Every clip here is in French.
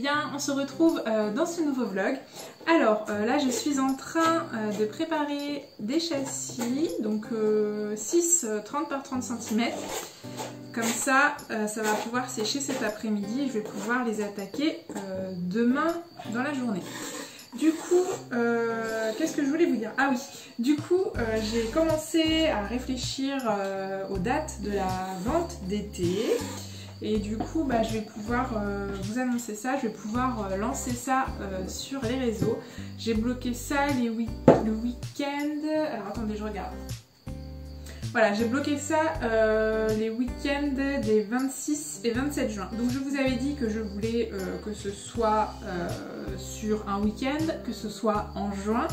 bien, on se retrouve dans ce nouveau vlog. Alors là je suis en train de préparer des châssis, donc 6 30 par 30 cm. Comme ça, ça va pouvoir sécher cet après-midi et je vais pouvoir les attaquer demain dans la journée. Du coup, qu'est-ce que je voulais vous dire? Ah oui, du coup, j'ai commencé à réfléchir aux dates de la vente d'été. Et du coup, je vais pouvoir vous annoncer ça, je vais pouvoir lancer ça sur les réseaux. J'ai bloqué ça le week-end... Alors attendez, je regarde. Voilà, j'ai bloqué ça les week-ends des 26 et 27 juin. Donc je vous avais dit que je voulais que ce soit sur un week-end, que ce soit en juin.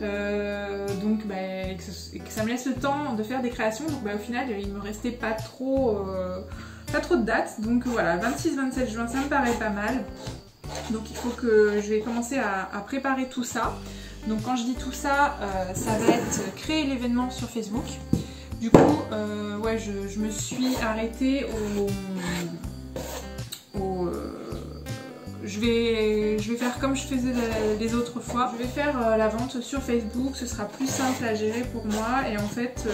Donc que ça me laisse le temps de faire des créations. Donc au final, il me restait pas trop de dates. Donc voilà, 26-27 juin, ça me paraît pas mal. Donc il faut que je vais commencer à préparer tout ça. Donc quand je dis tout ça, ça va être créer l'événement sur Facebook. Du coup, ouais, je me suis arrêtée je vais faire comme je faisais les autres fois. Je vais faire la vente sur Facebook, ce sera plus simple à gérer pour moi. Et en fait,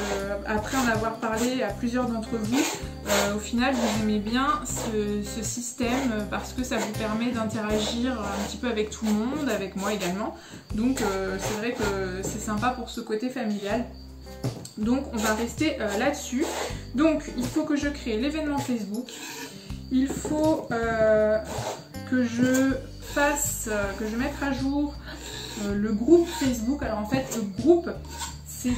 après en avoir parlé à plusieurs d'entre vous, au final vous aimez bien ce système parce que ça vous permet d'interagir un petit peu avec tout le monde, avec moi également. Donc c'est vrai que c'est sympa pour ce côté familial. Donc on va rester là-dessus. Donc il faut que je crée l'événement Facebook. Il faut que je mette à jour le groupe Facebook. Alors en fait le groupe c'est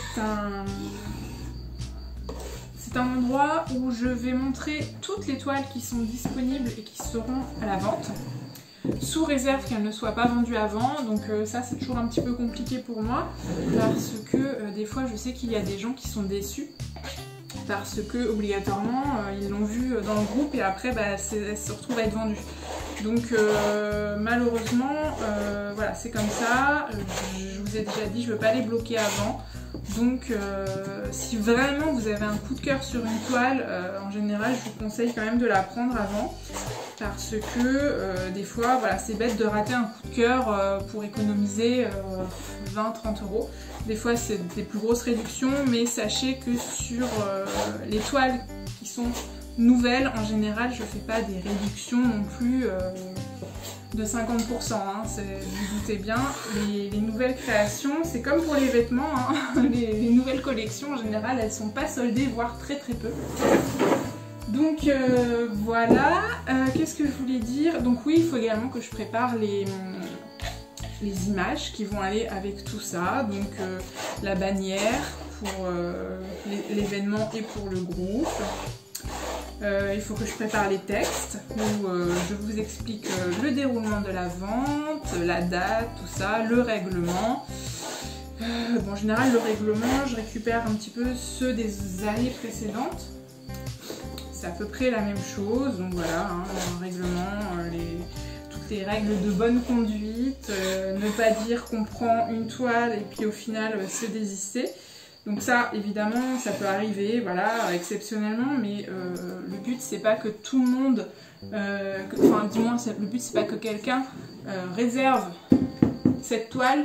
un endroit où je vais montrer toutes les toiles qui sont disponibles et qui seront à la vente. Sous réserve qu'elles ne soient pas vendues avant, donc ça c'est toujours un petit peu compliqué pour moi parce que des fois je sais qu'il y a des gens qui sont déçus parce que obligatoirement ils l'ont vu dans le groupe et après elle se retrouve à être vendue. Donc malheureusement voilà, c'est comme ça. Je vous ai déjà dit, je ne veux pas les bloquer avant. Donc si vraiment vous avez un coup de cœur sur une toile, en général je vous conseille quand même de la prendre avant. Parce que des fois, voilà, c'est bête de rater un coup de cœur pour économiser 20-30 €. Des fois, c'est des plus grosses réductions, mais sachez que sur les toiles qui sont nouvelles, en général, je ne fais pas des réductions non plus de 50%. Hein, vous vous doutez bien, les nouvelles créations, c'est comme pour les vêtements, hein, les nouvelles collections, en général, elles ne sont pas soldées, voire très peu. Donc voilà, qu'est-ce que je voulais dire? Donc oui, il faut également que je prépare les images qui vont aller avec tout ça. Donc la bannière pour l'événement et pour le groupe. Il faut que je prépare les textes où je vous explique le déroulement de la vente, la date, tout ça, le règlement. Bon, en général, le règlement, je récupère un petit peu ceux des années précédentes. C'est à peu près la même chose, donc voilà, hein, le règlement, toutes les règles de bonne conduite, ne pas dire qu'on prend une toile et puis au final se désister. Donc ça, évidemment, ça peut arriver, voilà, exceptionnellement, mais le but c'est pas que tout le monde, enfin du moins le but c'est pas que quelqu'un réserve cette toile,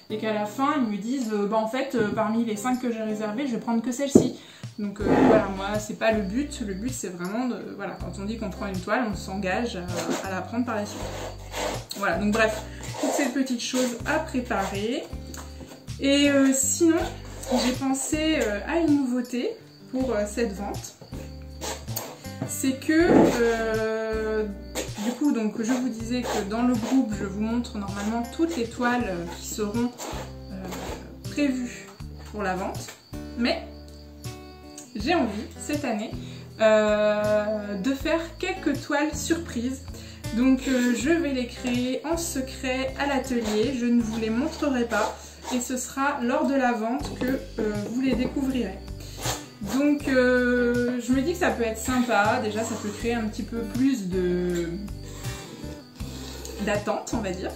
et qu'à la fin ils me disent, en fait, parmi les 5 que j'ai réservées, je vais prendre que celle-ci. Donc voilà, moi c'est pas le but c'est vraiment de, voilà, quand on dit qu'on prend une toile, on s'engage à la prendre par la suite. Voilà, donc bref, toutes ces petites choses à préparer. Et sinon, j'ai pensé à une nouveauté pour cette vente. C'est que, du coup, donc, je vous disais que dans le groupe, je vous montre normalement toutes les toiles qui seront prévues pour la vente. Mais j'ai envie, cette année, de faire quelques toiles surprises. Donc je vais les créer en secret à l'atelier, je ne vous les montrerai pas. Et ce sera lors de la vente que vous les découvrirez. Donc je me dis que ça peut être sympa, déjà ça peut créer un petit peu plus d'attente, on va dire.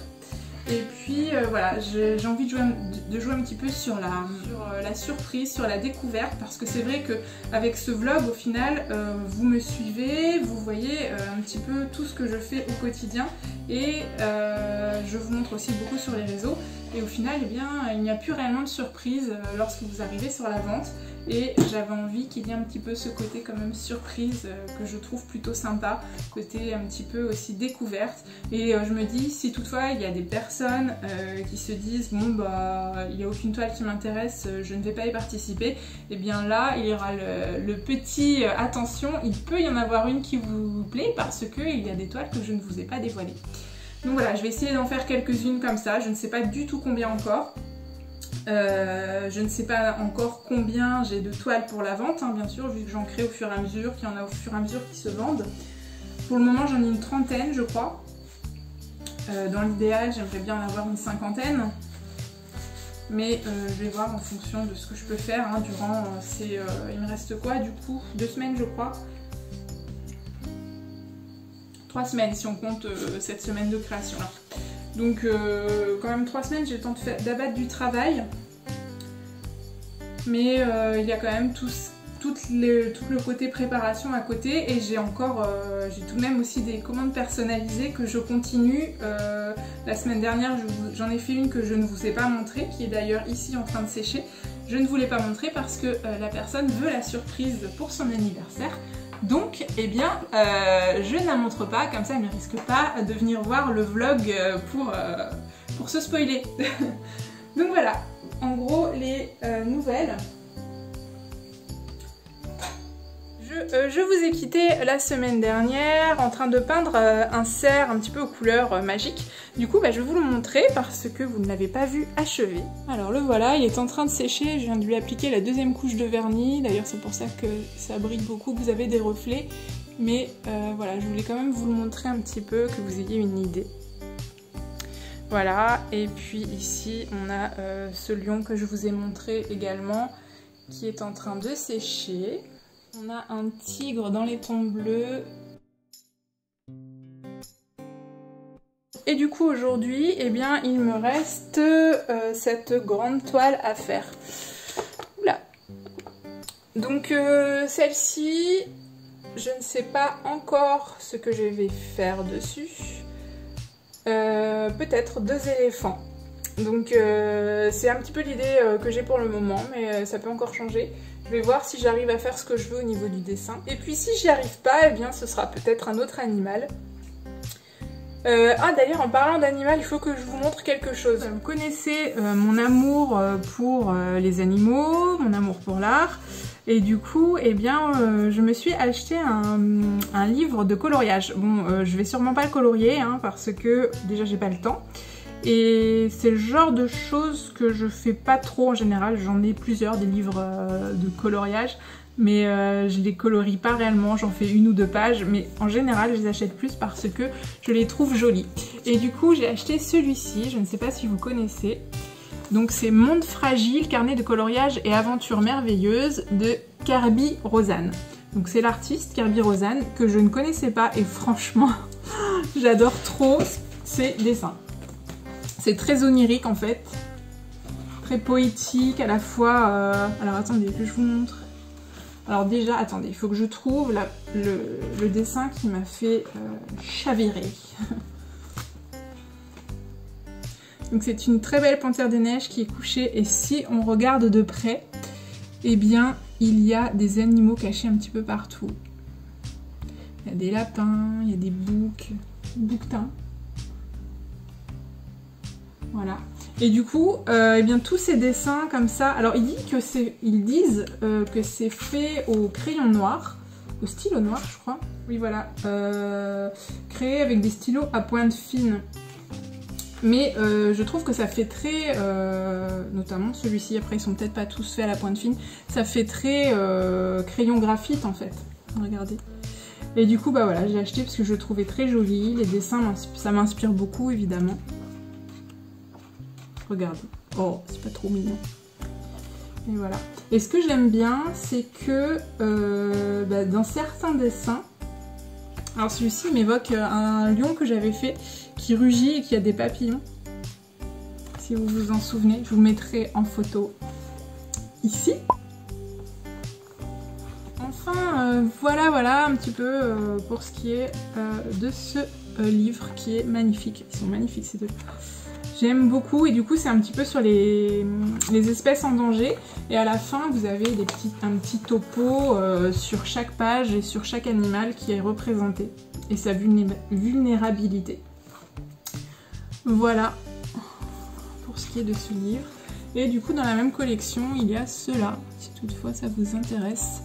Et puis voilà, j'ai envie de jouer un petit peu sur la surprise, sur la découverte, parce que c'est vrai qu'avec ce vlog, au final, vous me suivez, vous voyez un petit peu tout ce que je fais au quotidien, et je vous montre aussi beaucoup sur les réseaux, et au final, eh bien, il n'y a plus réellement de surprise lorsque vous arrivez sur la vente. Et j'avais envie qu'il y ait un petit peu ce côté quand même surprise que je trouve plutôt sympa, côté un petit peu aussi découverte. Et je me dis, si toutefois il y a des personnes qui se disent bon bah il n'y a aucune toile qui m'intéresse, je ne vais pas y participer, et bien là il y aura le petit attention, il peut y en avoir une qui vous plaît parce qu'il y a des toiles que je ne vous ai pas dévoilées. Donc voilà, je vais essayer d'en faire quelques-unes comme ça, je ne sais pas du tout combien encore. Je ne sais pas encore combien j'ai de toiles pour la vente, hein, bien sûr, vu que j'en crée au fur et à mesure, qu'il y en a au fur et à mesure qui se vendent. Pour le moment, j'en ai une trentaine, je crois. Dans l'idéal, j'aimerais bien en avoir une cinquantaine. Mais je vais voir en fonction de ce que je peux faire hein, durant ces... il me reste quoi du coup? 2 semaines, je crois. 3 semaines si on compte cette semaine de création là. Donc quand même 3 semaines, j'ai le temps d'abattre du travail. Mais il y a quand même tout le côté préparation à côté. Et j'ai encore, j'ai tout de même aussi des commandes personnalisées que je continue. La semaine dernière, j'en ai fait une que je ne vous ai pas montrée, qui est d'ailleurs ici en train de sécher. Je ne vous l'ai pas montrée parce que la personne veut la surprise pour son anniversaire. Donc, eh bien, je ne la montre pas, comme ça elle ne risque pas de venir voir le vlog pour se spoiler. Donc voilà, en gros, les nouvelles. Je vous ai quitté la semaine dernière en train de peindre un cerf un petit peu aux couleurs magiques. Du coup, bah, je vais vous le montrer parce que vous ne l'avez pas vu achevé. Alors le voilà, il est en train de sécher. Je viens de lui appliquer la 2e couche de vernis. D'ailleurs, c'est pour ça que ça brille beaucoup, que vous avez des reflets. Mais voilà, je voulais quand même vous le montrer un petit peu, que vous ayez une idée. Voilà, et puis ici, on a ce lion que je vous ai montré également, qui est en train de sécher. On a un tigre dans les tons bleus. Et du coup aujourd'hui, eh bien, il me reste cette grande toile à faire. Oula. Donc celle-ci, je ne sais pas encore ce que je vais faire dessus. Peut-être 2 éléphants. Donc c'est un petit peu l'idée que j'ai pour le moment, mais ça peut encore changer. Je vais voir si j'arrive à faire ce que je veux au niveau du dessin. Et puis si j'y arrive pas, eh bien ce sera peut-être un autre animal. Ah d'ailleurs, en parlant d'animal, il faut que je vous montre quelque chose. Vous connaissez mon amour pour les animaux, mon amour pour l'art. Et du coup, eh bien, je me suis acheté un livre de coloriage. Bon, je vais sûrement pas le colorier, hein, parce que déjà j'ai pas le temps. Et c'est le genre de choses que je fais pas trop en général. J'en ai plusieurs, des livres de coloriage, mais je les colorie pas réellement. J'en fais 1 ou 2 pages, mais en général je les achète plus parce que je les trouve jolis. Et du coup j'ai acheté celui-ci, je ne sais pas si vous connaissez. Donc c'est Monde fragile, carnet de coloriage et aventures merveilleuses de Kerby Rosanes. Donc c'est l'artiste Kerby Rosanes que je ne connaissais pas et franchement j'adore trop ses dessins. C'est très onirique en fait, très poétique à la fois. Alors attendez que je vous montre. Alors déjà, attendez, il faut que je trouve le dessin qui m'a fait chavirer. Donc c'est une très belle panthère des neiges qui est couchée, et si on regarde de près, eh bien il y a des animaux cachés un petit peu partout. Il y a des lapins, il y a des bouquetins. Voilà. Et du coup, eh bien tous ces dessins comme ça, alors ils disent que c'est fait au crayon noir, au stylo noir je crois. Oui voilà, créé avec des stylos à pointe fine. Mais je trouve que ça fait très, notamment celui-ci, après ils sont peut-être pas tous faits à la pointe fine, ça fait très crayon graphite en fait, regardez. Et du coup bah voilà, j'ai acheté parce que je le trouvais très joli, les dessins ça m'inspire beaucoup évidemment. Regardez, oh c'est pas trop mignon. Et voilà. Et ce que j'aime bien, c'est que dans certains dessins, alors celui-ci m'évoque un lion que j'avais fait qui rugit et qui a des papillons. si vous vous en souvenez. Je vous le mettrai en photo ici. Enfin, voilà un petit peu pour ce qui est de ce livre qui est magnifique. Ils sont magnifiques ces deux. J'aime beaucoup et du coup c'est un petit peu sur les espèces en danger. Et à la fin vous avez un petit topo sur chaque page et sur chaque animal qui est représenté. Et sa vulnérabilité. Voilà pour ce qui est de ce livre. Et du coup dans la même collection il y a ceux-là, si toutefois ça vous intéresse.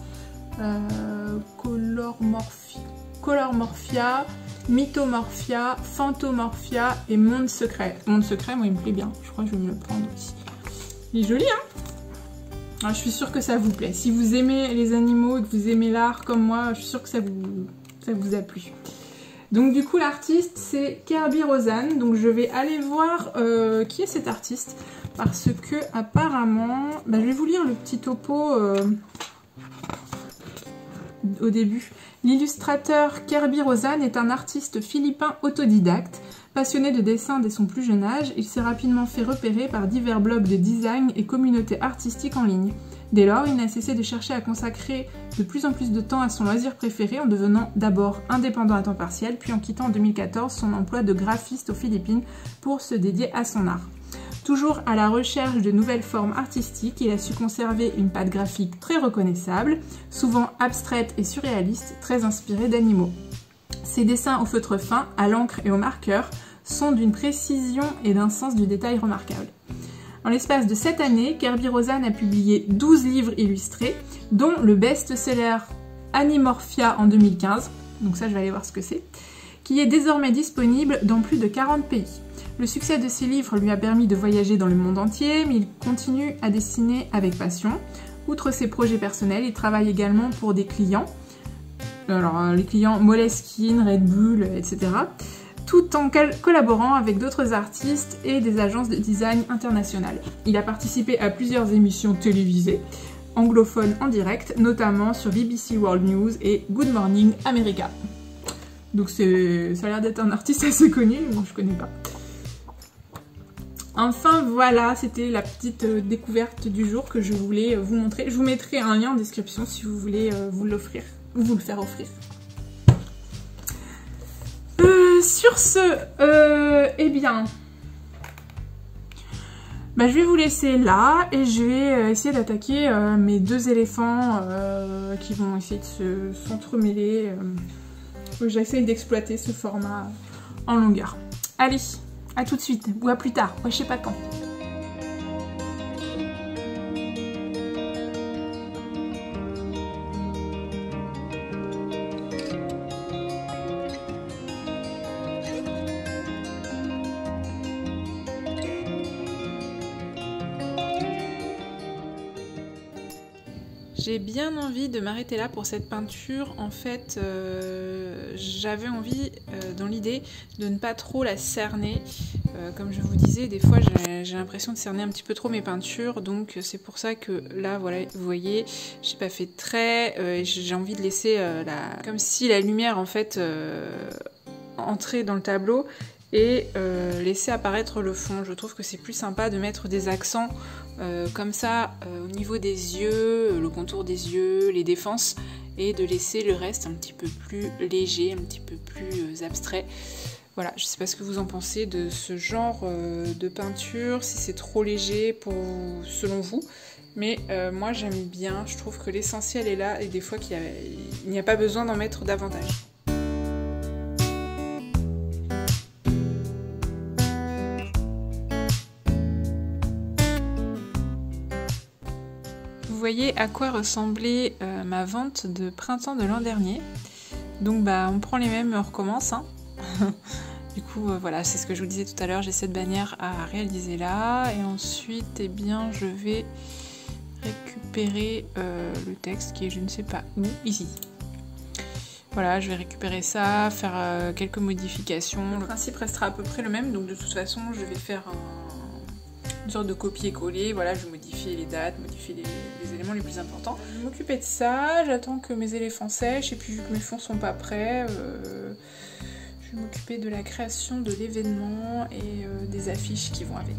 Colormorphia, Mythomorphia, Phantomorphia et Monde Secret. Monde Secret, moi il me plaît bien, je crois que je vais me le prendre aussi. Il est joli hein. Alors, je suis sûre que ça vous plaît. Si vous aimez les animaux et que vous aimez l'art comme moi, je suis sûre que ça vous a plu. Donc du coup l'artiste c'est Kerby Rosanes, donc je vais aller voir qui est cet artiste parce que apparemment, je vais vous lire le petit topo au début. L'illustrateur Kerby Rosanes est un artiste philippin autodidacte. Passionné de dessin dès son plus jeune âge, il s'est rapidement fait repérer par divers blogs de design et communautés artistiques en ligne. Dès lors, il n'a cessé de chercher à consacrer de plus en plus de temps à son loisir préféré en devenant d'abord indépendant à temps partiel, puis en quittant en 2014 son emploi de graphiste aux Philippines pour se dédier à son art. Toujours à la recherche de nouvelles formes artistiques, il a su conserver une patte graphique très reconnaissable, souvent abstraite et surréaliste, très inspirée d'animaux. Ses dessins au feutre fin, à l'encre et au marqueur sont d'une précision et d'un sens du détail remarquable. En l'espace de 7 années, Kerby Rosanes a publié 12 livres illustrés, dont le best-seller Animorphia en 2015, donc ça je vais aller voir ce que c'est, qui est désormais disponible dans plus de 40 pays. Le succès de ces livres lui a permis de voyager dans le monde entier, mais il continue à dessiner avec passion. Outre ses projets personnels, il travaille également pour des clients, alors les clients Moleskine, Red Bull, etc., tout en collaborant avec d'autres artistes et des agences de design internationales. Il a participé à plusieurs émissions télévisées, anglophones en direct, notamment sur BBC World News et Good Morning America. Donc ça a l'air d'être un artiste assez connu, mais moi je connais pas. Enfin voilà, c'était la petite découverte du jour que je voulais vous montrer. Je vous mettrai un lien en description si vous voulez vous l'offrir, ou vous le faire offrir. Sur ce, eh bien, je vais vous laisser là et je vais essayer d'attaquer mes deux éléphants qui vont essayer de s'entremêler. J'essaye d'exploiter ce format en longueur. Allez, à tout de suite, ou à plus tard, je sais pas quand. J'ai bien envie de m'arrêter là pour cette peinture. En fait, j'avais envie, dans l'idée, de ne pas trop la cerner. Comme je vous disais, des fois j'ai l'impression de cerner un petit peu trop mes peintures. Donc c'est pour ça que là, voilà, vous voyez, j'ai pas fait de traits. J'ai envie de laisser comme si la lumière, en fait, entrait dans le tableau et laisser apparaître le fond. Je trouve que c'est plus sympa de mettre des accents comme ça au niveau des yeux, le contour des yeux, les défenses, et de laisser le reste un petit peu plus léger, un petit peu plus abstrait. Voilà, je sais pas ce que vous en pensez de ce genre de peinture, si c'est trop léger selon vous, mais moi j'aime bien, je trouve que l'essentiel est là et des fois il n'y a pas besoin d'en mettre davantage. Vous voyez à quoi ressemblait ma vente de printemps de l'an dernier. Donc on prend les mêmes et on recommence. Hein. Du coup voilà, c'est ce que je vous disais tout à l'heure, j'ai cette bannière à réaliser là. Et ensuite, eh bien, je vais récupérer le texte qui est je ne sais pas où, ici. Voilà, je vais récupérer ça, faire quelques modifications. Le principe restera à peu près le même, donc de toute façon, je vais faire une sorte de copier-coller. Voilà, je vais modifier les dates, modifier les éléments les plus importants. Je vais m'occuper de ça, j'attends que mes éléphants sèchent, et puis vu que mes fonds sont pas prêts, je Je vais m'occuper de la création de l'événement et des affiches qui vont avec.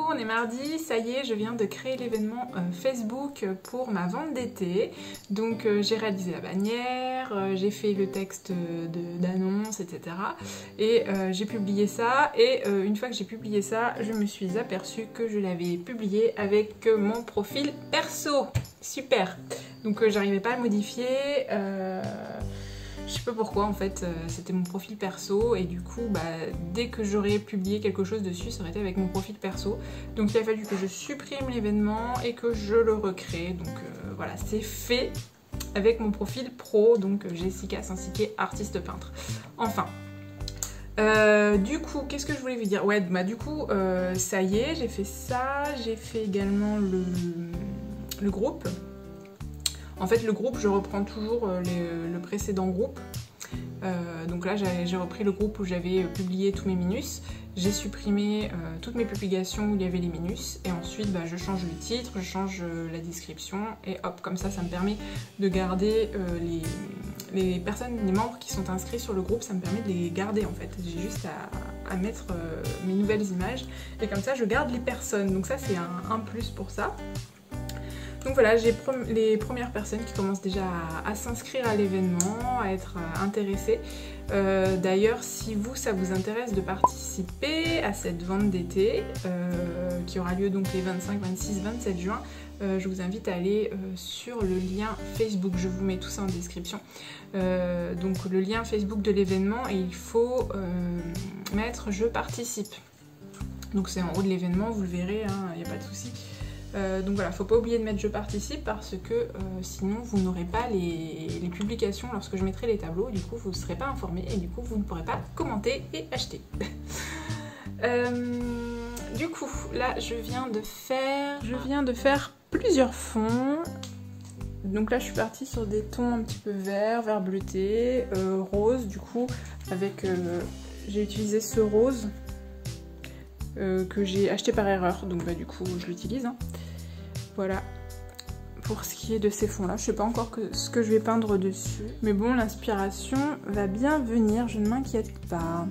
On est mardi, ça y est, je viens de créer l'événement Facebook pour ma vente d'été. Donc j'ai réalisé la bannière, j'ai fait le texte d'annonce, etc. Et j'ai publié ça. Et une fois que j'ai publié ça, je me suis aperçue que je l'avais publié avec mon profil perso. Super! Donc j'arrivais pas à le modifier. Je sais pas pourquoi en fait, c'était mon profil perso et du coup dès que j'aurais publié quelque chose dessus, ça aurait été avec mon profil perso. Donc il a fallu que je supprime l'événement et que je le recrée. Donc voilà, c'est fait avec mon profil pro, donc Jessica Saint-Siquet, artiste peintre. Enfin. Du coup, qu'est-ce que je voulais vous dire? Ouais, du coup, ça y est, j'ai fait ça, j'ai fait également le groupe. En fait, le groupe, je reprends toujours le précédent groupe. Donc là, j'ai repris le groupe où j'avais publié tous mes minus. J'ai supprimé toutes mes publications où il y avait les minus. Et ensuite, je change le titre, je change la description. Et hop, comme ça me permet de garder les personnes, les membres qui sont inscrits sur le groupe. Ça me permet de les garder en fait. J'ai juste à mettre mes nouvelles images. Et comme ça, je garde les personnes. Donc ça, c'est un plus pour ça. Donc voilà, j'ai les premières personnes qui commencent déjà à s'inscrire à l'événement, à être intéressées. D'ailleurs, si ça vous intéresse de participer à cette vente d'été, qui aura lieu donc les 25, 26, 27 juin, je vous invite à aller sur le lien Facebook. Je vous mets tout ça en description. Donc le lien Facebook de l'événement, et il faut mettre « Je participe ». Donc c'est en haut de l'événement, vous le verrez, il n'y a pas de souci. Donc voilà, faut pas oublier de mettre je participe parce que sinon vous n'aurez pas les publications lorsque je mettrai les tableaux, et du coup vous ne serez pas informé et du coup vous ne pourrez pas commenter et acheter. Du coup là je viens de faire plusieurs fonds. Donc là je suis partie sur des tons un petit peu vert bleuté, rose du coup, avec j'ai utilisé ce rose que j'ai acheté par erreur, donc bah, du coup je l'utilise. Hein. Voilà, pour ce qui est de ces fonds-là. Je sais pas encore ce que je vais peindre dessus. Mais bon, l'inspiration va bien venir, je ne m'inquiète pas.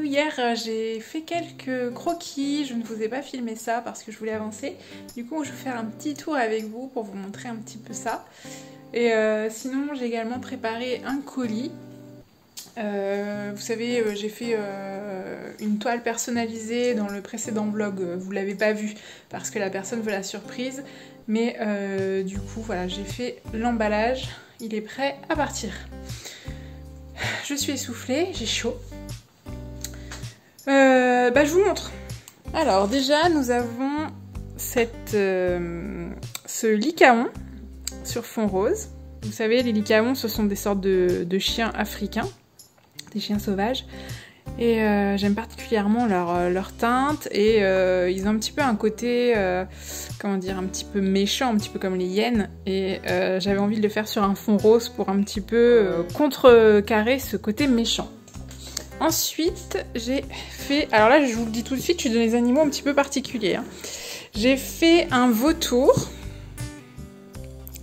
Hier j'ai fait quelques croquis, je ne vous ai pas filmé ça parce que je voulais avancer. Du coup je vais faire un petit tour avec vous pour vous montrer un petit peu ça. Et sinon j'ai également préparé un colis. Vous savez, j'ai fait une toile personnalisée dans le précédent vlog, vous l'avez pas vu parce que la personne veut la surprise. Mais du coup voilà, j'ai fait l'emballage, il est prêt à partir. Je suis essoufflée, j'ai chaud. Je vous montre. Alors déjà nous avons ce lycaon sur fond rose. Vous savez, les lycaons ce sont des sortes de chiens africains, des chiens sauvages. Et j'aime particulièrement leur teinte et ils ont un petit peu un côté, comment dire, un petit peu méchant, un petit peu comme les hyènes. Et j'avais envie de le faire sur un fond rose pour un petit peu contrecarrer ce côté méchant. Ensuite, j'ai fait... Alors là, je vous le dis tout de suite, je suis dans les animaux un petit peu particuliers. Hein. J'ai fait un vautour.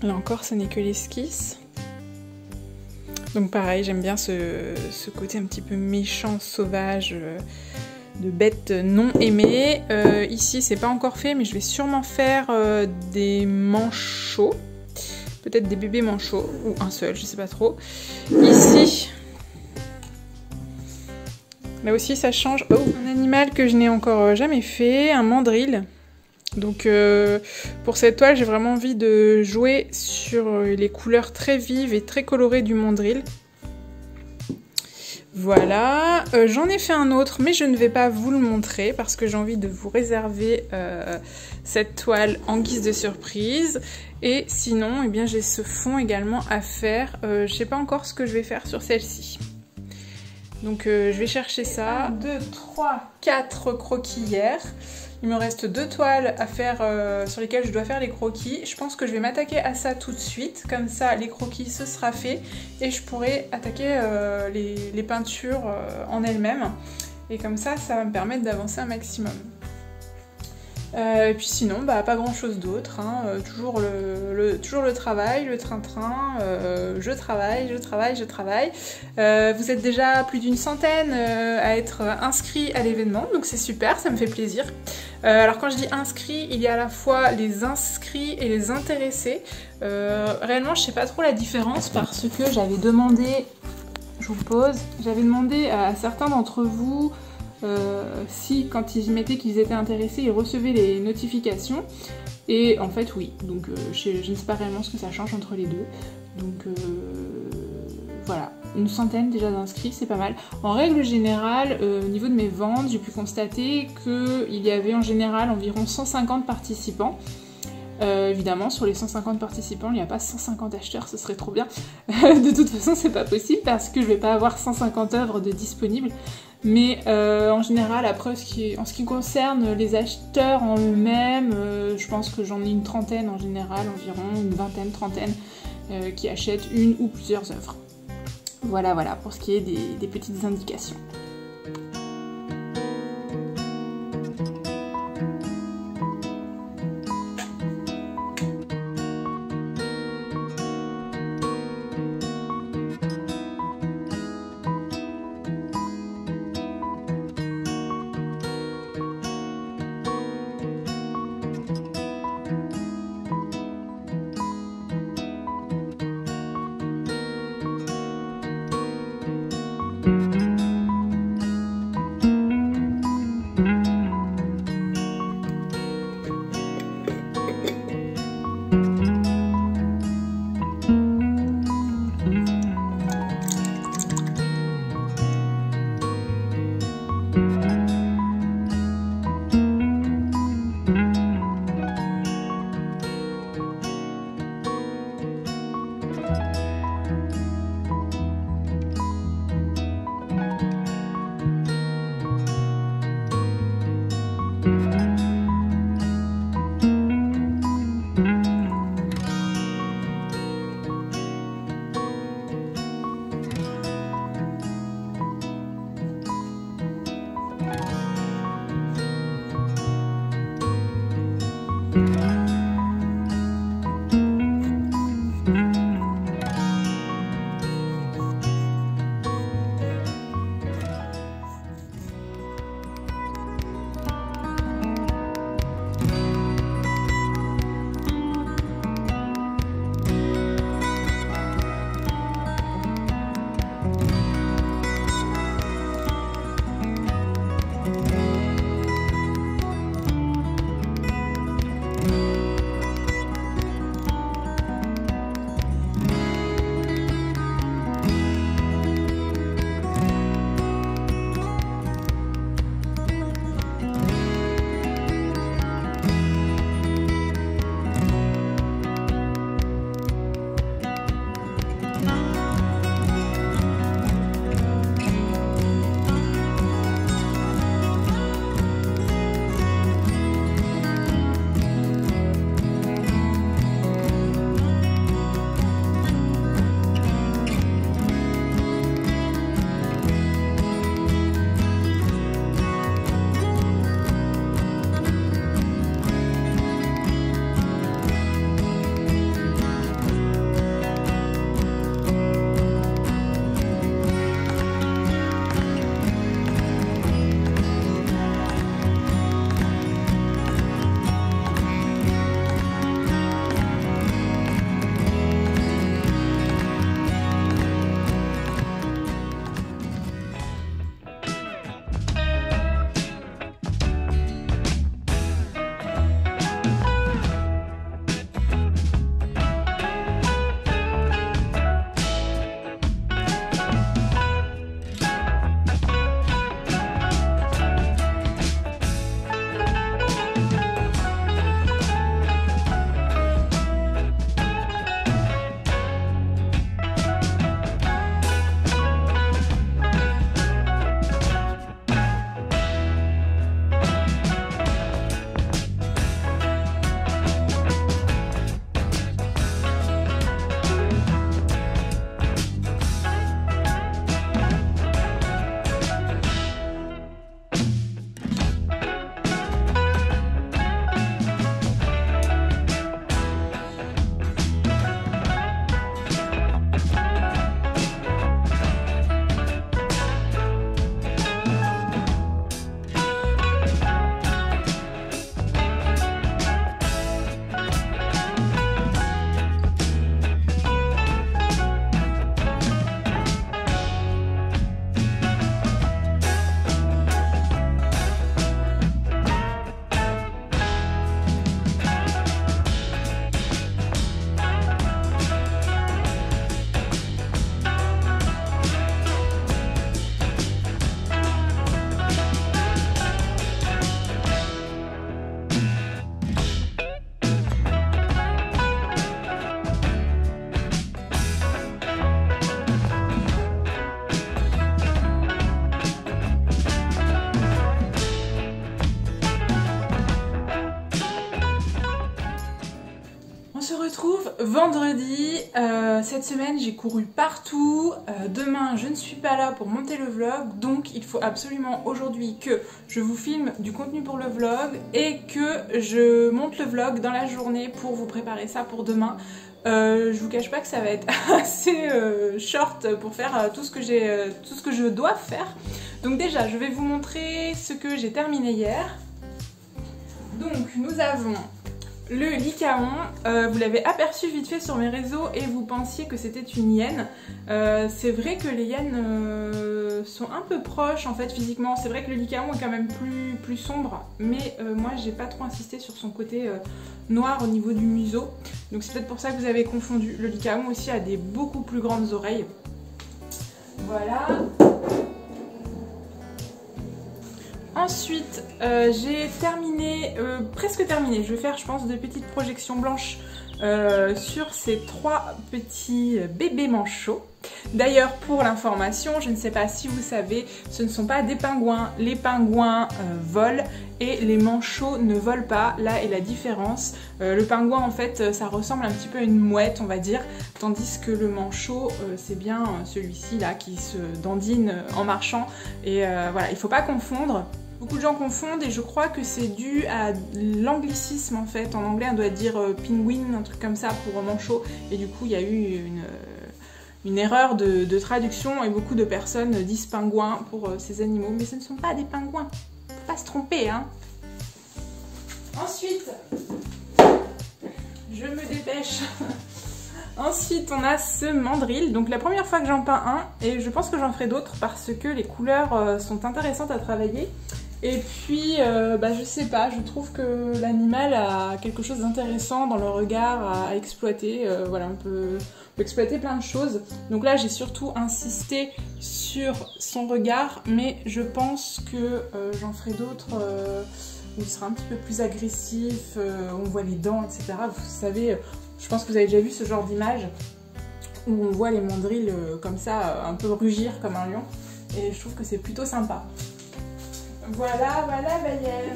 Là encore, ce n'est que l'esquisse. Donc pareil, j'aime bien ce côté un petit peu méchant, sauvage, de bête non aimée. Ici, c'est pas encore fait, mais je vais sûrement faire des manchots. Peut-être des bébés manchots, ou un seul, je sais pas trop. Ici... Là aussi ça change. Oh, un animal que je n'ai encore jamais fait, un mandrill. Donc pour cette toile j'ai vraiment envie de jouer sur les couleurs très vives et très colorées du mandrill. Voilà, j'en ai fait un autre mais je ne vais pas vous le montrer parce que j'ai envie de vous réserver cette toile en guise de surprise. Et sinon eh bien j'ai ce fond également à faire. Je sais pas encore ce que je vais faire sur celle-ci. Donc je vais chercher ça. 1, 2, 3, 4 croquis hier. Il me reste 2 toiles à faire sur lesquelles je dois faire les croquis. Je pense que je vais m'attaquer à ça tout de suite. Comme ça, les croquis, ce sera fait. Et je pourrai attaquer les peintures en elles-mêmes. Et comme ça, ça va me permettre d'avancer un maximum. Et puis sinon, bah, pas grand chose d'autre, hein. Toujours le travail, le train-train, je travaille. Vous êtes déjà plus d'une centaine à être inscrits à l'événement, donc c'est super, ça me fait plaisir. Alors quand je dis inscrits, il y a à la fois les inscrits et les intéressés. Réellement, je sais pas trop la différence parce que j'avais demandé, je vous pose, j'avais demandé à certains d'entre vous si quand ils mettaient qu'ils étaient intéressés, ils recevaient les notifications. Et en fait oui, donc je ne sais pas réellement ce que ça change entre les deux. Donc voilà, une centaine déjà d'inscrits, c'est pas mal. En règle générale, au niveau de mes ventes, j'ai pu constater qu'il y avait en général environ 150 participants. Évidemment, sur les 150 participants, il n'y a pas 150 acheteurs, ce serait trop bien. De toute façon, c'est pas possible parce que je vais pas avoir 150 œuvres de disponibles. Mais en général, après, en ce qui concerne les acheteurs en eux-mêmes, je pense que j'en ai une trentaine en général, environ une vingtaine, trentaine, qui achètent une ou plusieurs œuvres. Voilà, pour ce qui est des petites indications. retrouve vendredi. Cette semaine j'ai couru partout. Demain je ne suis pas là pour monter le vlog, donc il faut absolument aujourd'hui que je vous filme du contenu pour le vlog et que je monte le vlog dans la journée pour vous préparer ça pour demain. Je vous cache pas que ça va être assez short pour faire tout ce que je dois faire. Donc déjà je vais vous montrer ce que j'ai terminé hier. Donc nous avons le lycaon, vous l'avez aperçu vite fait sur mes réseaux et vous pensiez que c'était une hyène. C'est vrai que les hyènes sont un peu proches en fait physiquement. C'est vrai que le lycaon est quand même plus sombre, mais moi j'ai pas trop insisté sur son côté noir au niveau du museau. Donc c'est peut-être pour ça que vous avez confondu. Le lycaon aussi a des beaucoup plus grandes oreilles. Voilà. Ensuite, j'ai terminé, presque terminé, je vais faire je pense des petites projections blanches sur ces 3 petits bébés manchots. D'ailleurs, pour l'information, je ne sais pas si vous savez, ce ne sont pas des pingouins. Les pingouins volent et les manchots ne volent pas. Là est la différence. Le pingouin, en fait, ça ressemble un petit peu à une mouette, on va dire, tandis que le manchot, c'est bien celui-ci là qui se dandine en marchant. Et voilà, il ne faut pas confondre. Beaucoup de gens confondent et je crois que c'est dû à l'anglicisme en fait. En anglais, on doit dire penguin, un truc comme ça pour manchot. Et du coup, il y a eu une erreur de traduction et beaucoup de personnes disent pingouin pour ces animaux. Mais ce ne sont pas des pingouins. Faut pas se tromper, hein. Ensuite, je me dépêche. Ensuite, on a ce mandrill. Donc la première fois que j'en peins un, et je pense que j'en ferai d'autres parce que les couleurs sont intéressantes à travailler. Et puis, je sais pas, je trouve que l'animal a quelque chose d'intéressant dans le regard à exploiter. Voilà, on peut exploiter plein de choses. Donc là, j'ai surtout insisté sur son regard, mais je pense que j'en ferai d'autres où il sera un petit peu plus agressif, on voit les dents, etc. Vous savez, je pense que vous avez déjà vu ce genre d'image où on voit les mandrills comme ça, un peu rugir comme un lion. Et je trouve que c'est plutôt sympa. Voilà, Bayel.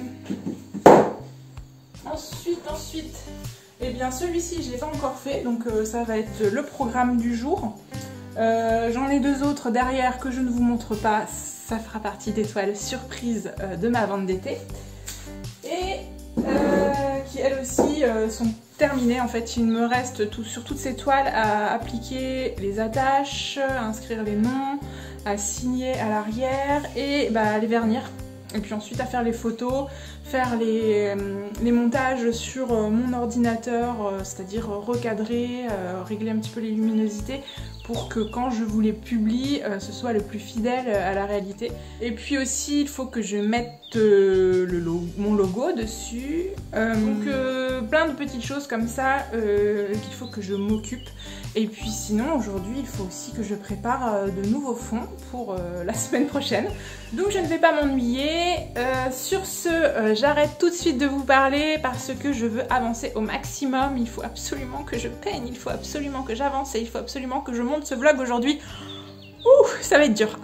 Ensuite, eh bien celui-ci je ne l'ai pas encore fait, donc ça va être le programme du jour. J'en ai 2 autres derrière que je ne vous montre pas, ça fera partie des toiles surprises de ma vente d'été. Et qui elles aussi sont terminées en fait. Il me reste sur toutes ces toiles à appliquer les attaches, à inscrire les noms, à signer à l'arrière et à les vernir. Et puis ensuite à faire les photos, faire les montages sur mon ordinateur, c'est-à-dire recadrer, régler un petit peu les luminosités pour que quand je vous les publie, ce soit le plus fidèle à la réalité. Et puis aussi, il faut que je mette mon logo dessus. Donc plein de petites choses comme ça qu'il faut que je m'occupe. Et puis sinon, aujourd'hui, il faut aussi que je prépare de nouveaux fonds pour la semaine prochaine. Donc je ne vais pas m'ennuyer. Sur ce, j'arrête tout de suite de vous parler parce que je veux avancer au maximum. Il faut absolument que je peigne, il faut absolument que j'avance et il faut absolument que je monte ce vlog aujourd'hui. Ouh, ça va être dur.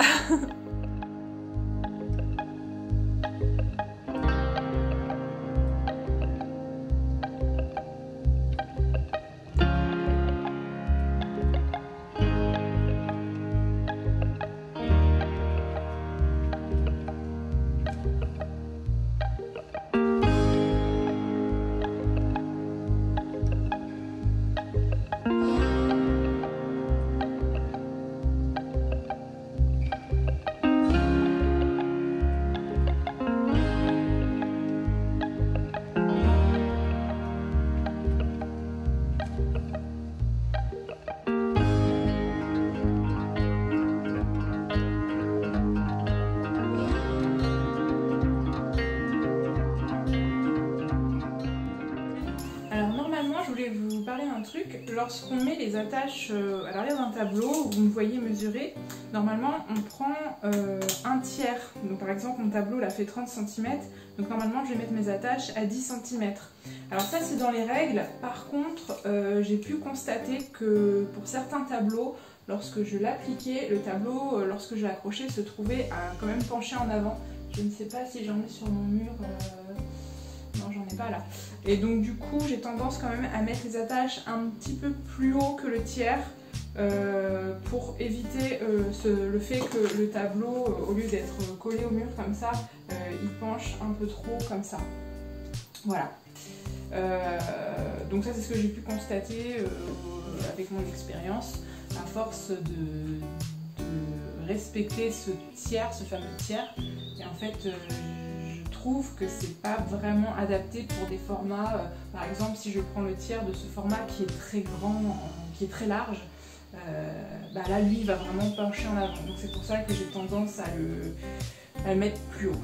Lorsqu'on met les attaches à l'arrière d'un tableau, vous me voyez mesurer, normalement on prend un tiers. Donc par exemple mon tableau là fait 30 cm, donc normalement je vais mettre mes attaches à 10 cm. Alors ça c'est dans les règles, par contre j'ai pu constater que pour certains tableaux, lorsque je l'appliquais, le tableau, lorsque je l'accrochais, se trouvait à quand même pencher en avant. Je ne sais pas si j'en ai sur mon mur... Non, j'en ai pas là. Et donc du coup, j'ai tendance quand même à mettre les attaches un petit peu plus haut que le tiers pour éviter le fait que le tableau, au lieu d'être collé au mur comme ça, il penche un peu trop comme ça. Voilà. Donc ça, c'est ce que j'ai pu constater avec mon expérience, à force de respecter ce tiers, ce fameux tiers. Et en fait, je trouve que c'est pas vraiment adapté pour des formats, par exemple si je prends le tiers de ce format qui est très grand, qui est très large, là lui il va vraiment pencher en avant, donc c'est pour ça que j'ai tendance à le mettre plus haut.